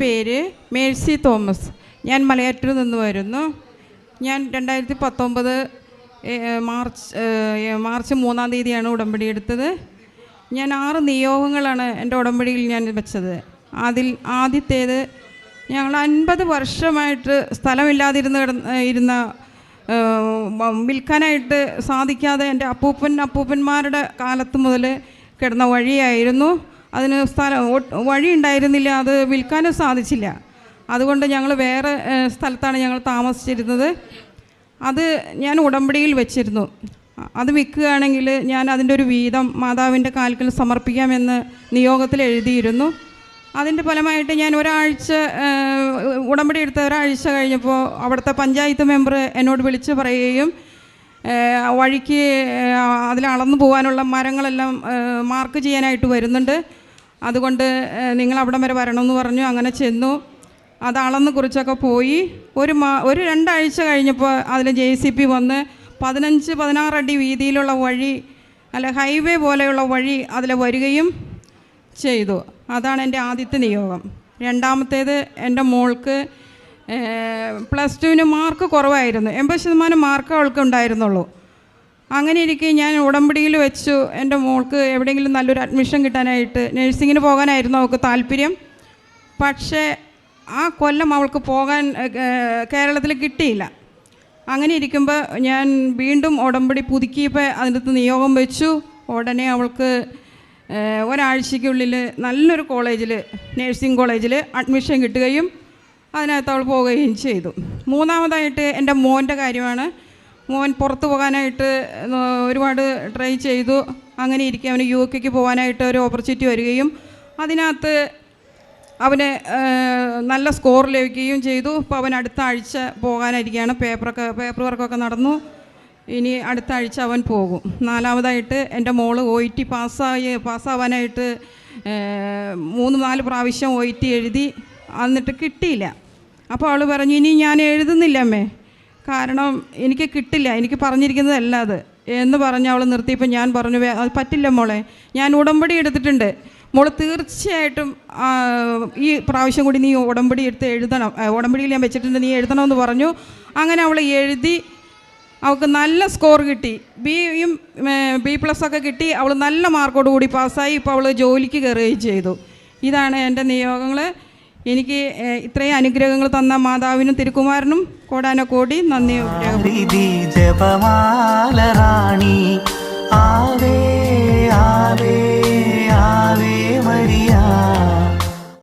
പേര് Mercy Thomas. ഞാൻ മലയാറ്റൂരിൽ നിന്ന് വരുന്നു. ഞാൻ 2019 മാർച്ച് 3-ാം തീയതിയാണ് ഉടമ്പടി എടുത്തത്. ഞാൻ 6 നിയോഗങ്ങളാണ് എൻ്റെ ഉടമ്പടിയിൽ ഞാൻ വെച്ചത്. അതിൽ ആദ്യത്തേത്, ഞങ്ങൾ 50 വർഷമായിട്ട് ഇരുന്ന വിൽക്കാനായിട്ട് സാധിക്കാതെ എൻ്റെ അപ്പൂപ്പന്മാരുടെ കാലത്ത് മുതൽ കിടന്ന വഴിയായിരുന്നു. അതിന് വഴി ഉണ്ടായിരുന്നില്ല, അത് വിൽക്കാനും സാധിച്ചില്ല. അതുകൊണ്ട് ഞങ്ങൾ വേറെ സ്ഥലത്താണ് ഞങ്ങൾ താമസിച്ചിരുന്നത്. അത് ഞാൻ ഉടമ്പടിയിൽ വെച്ചിരുന്നു. അത് വിൽക്കുകയാണെങ്കിൽ ഞാൻ അതിൻ്റെ ഒരു വീതം മാതാവിൻ്റെ കാൽക്കൽ സമർപ്പിക്കാമെന്ന് നിയോഗത്തിൽ എഴുതിയിരുന്നു. അതിൻ്റെ ഫലമായിട്ട് ഞാൻ ഉടമ്പടി എടുത്ത ഒരാഴ്ച കഴിഞ്ഞപ്പോൾ അവിടുത്തെ പഞ്ചായത്ത് മെമ്പർ എന്നോട് വിളിച്ച് പറയുകയും വഴിക്ക് അതിൽ അളന്നു പോകാനുള്ള മരങ്ങളെല്ലാം മാർക്ക് ചെയ്യാനായിട്ട് വരുന്നുണ്ട്, അതുകൊണ്ട് നിങ്ങൾ അവിടം വരെ വരണമെന്ന് പറഞ്ഞു. അങ്ങനെ ചെന്നു, അത് അളന്ന് കുറിച്ചൊക്കെ പോയി. ഒരു 2 ആഴ്ച കഴിഞ്ഞപ്പോൾ അതിൽ JCB വന്ന് 15-16 അടി വീതിയിലുള്ള വഴി, ഹൈവേ പോലെയുള്ള വഴി അതിൽ വരികയും ചെയ്തു. അതാണ് എൻ്റെ ആദ്യത്തെ നിയോഗം. രണ്ടാമത്തേത്, എൻ്റെ മോൾക്ക് +2 മാർക്ക് കുറവായിരുന്നു. 80% മാർക്ക് അവൾക്ക് ഉണ്ടായിരുന്നുള്ളൂ. അങ്ങനെ ഇരിക്കെ ഞാൻ ഉടമ്പടിയിൽ വെച്ചു എൻ്റെ മോൾക്ക് എവിടെയെങ്കിലും നല്ലൊരു അഡ്മിഷൻ കിട്ടാനായിട്ട്. നഴ്സിങ്ങിന് പോകാനായിരുന്നു അവൾക്ക് താല്പര്യം. പക്ഷേ ആ കൊല്ലം അവൾക്ക് പോകാൻ കേരളത്തിൽ കിട്ടിയില്ല. അങ്ങനെ ഇരിക്കുമ്പോൾ ഞാൻ വീണ്ടും ഉടമ്പടി പുതുക്കിയപ്പോൾ അതിനകത്ത് നിയോഗം വെച്ചു. ഉടനെ അവൾക്ക് ഒരാഴ്ചയ്ക്കുള്ളിൽ നല്ലൊരു കോളേജിൽ, നഴ്സിംഗ് കോളേജിൽ അഡ്മിഷൻ കിട്ടുകയും അതിനകത്ത് അവൾ പോവുകയും ചെയ്തു. മൂന്നാമതായിട്ട് എൻ്റെ മോൻ്റെ കാര്യമാണ്. മോൻ പുറത്ത് പോകാനായിട്ട് ഒരുപാട് ട്രൈ ചെയ്തു. അങ്ങനെ ഇരിക്കുക അവന് UK പോകാനായിട്ട് ഒരു ഓപ്പർച്യൂണിറ്റി വരികയും അതിനകത്ത് അവന് നല്ല സ്കോർ ലഭിക്കുകയും ചെയ്തു. ഇപ്പോൾ അവൻ അടുത്ത ആഴ്ച പോകാനായിരിക്കുകയാണ്. പേപ്പർ വർക്കൊക്കെ നടന്നു. ഇനി അടുത്ത ആഴ്ച അവൻ പോകും. നാലാമതായിട്ട് എൻ്റെ മോള് OET പാസ്സാവാനായിട്ട് 3-4 പ്രാവശ്യം OET എഴുതി, എന്നിട്ട് കിട്ടിയില്ല. അപ്പോൾ അവൾ പറഞ്ഞു, ഇനി ഞാൻ എഴുതുന്നില്ല അമ്മേ, കാരണം എനിക്ക് കിട്ടില്ല, എനിക്ക് പറഞ്ഞിരിക്കുന്നതല്ല അത് എന്ന് പറഞ്ഞ് അവൾ നിർത്തിയപ്പോൾ ഞാൻ പറഞ്ഞു, അത് പറ്റില്ല മോളെ, ഞാൻ ഉടമ്പടി എടുത്തിട്ടുണ്ട്, മോൾ തീർച്ചയായിട്ടും ഈ പ്രാവശ്യം കൂടി നീ ഉടമ്പടി എടുത്ത് എഴുതണം, ഉടമ്പടിയിൽ ഞാൻ വെച്ചിട്ടുണ്ട്, നീ എഴുതണമെന്ന് പറഞ്ഞു. അങ്ങനെ അവൾ എഴുതി. അവൾക്ക് നല്ല സ്കോർ കിട്ടി, B+ ഒക്കെ കിട്ടി. അവൾ നല്ല മാർക്കോട് കൂടി പാസ്സായി. ഇപ്പോൾ അവൾ ജോലിക്ക് കയറുകയും ചെയ്തു. ഇതാണ് എൻ്റെ നിയോഗങ്ങൾ. എനിക്ക് ഇത്രയും അനുഗ്രഹങ്ങൾ തന്ന മാതാവിനും തിരുക്കുമാരനും കോടാനക്കോടി നന്ദി.